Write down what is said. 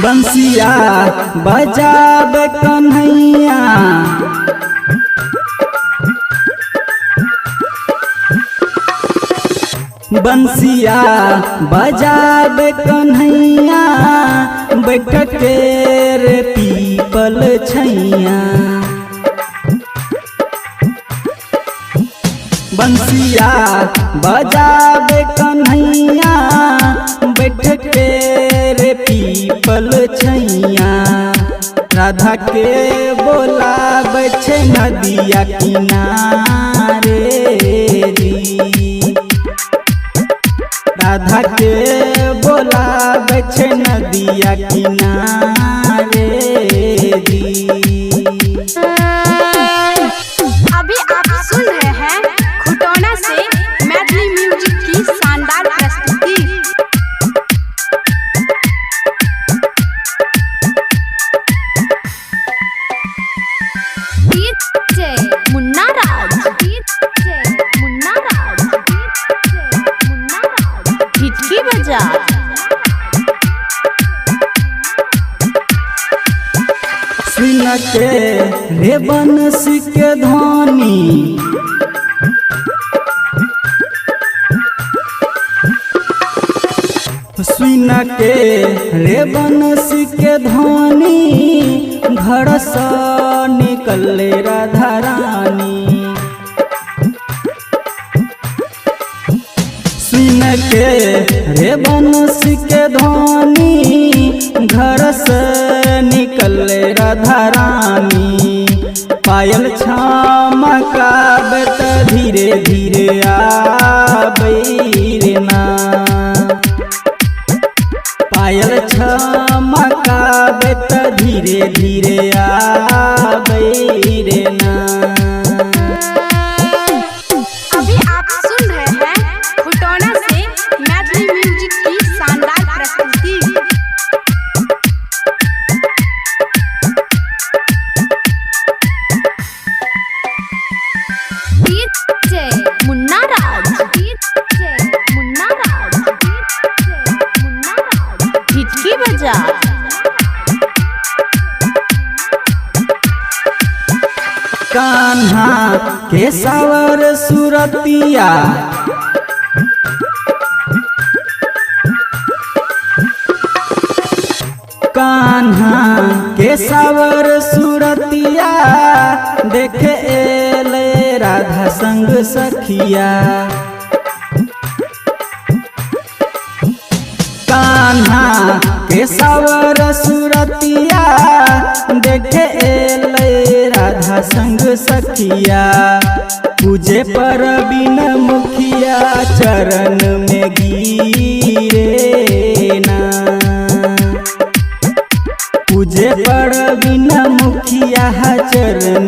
बंसिया बजावे कन्हैया बंसिया बजावे कन्हैया बैठ के रे पीपल छैया। बंसिया बजावे कन्हैया बैठ के रे पीपल छैया। राधा के बोलावे छे नदिया किनारे जी। राधा के बोलावे छे नदिया किनारे जी। अभी आप सुन रहे हैं खुटौना से मैथिली म्यूजिक की शानदार प्रस्तुति। डीजे मुन्ना राज, डीजे मुन्ना राज, डीजे मुन्ना राज, हिचकी बजा। सुन के रे बंसी के ध्वनि सुन के रे बंसी के ध्वनि घर से निकले राधा रानी। सुन के रे बंसी के ध्वनि घर से निकले राधा रानी। पायल छमकावे त धीरे धीरे आबै रे ना। पायल छमकावे त धीरे धीरे आबै रे ना। अभी आप सुन रहे हैं खुटौना से मैथिली म्यूजिक की शानदार प्रस्तुति। डीजे मुन्ना राज, डीजे मुन्ना राज, डीजे मुन्ना राज, हिचकी बजा। कान्हा के सावर सुरतिया कान्हा के सावर सुरतिया देखे एले राधा संग सखिया। कान्हा के सावर सुरतिया देखे एले राधा संग सखिया। पूजे पर बिन मुखिया चरण में गिरे ना। पूजे पर बिन मुखिया चरण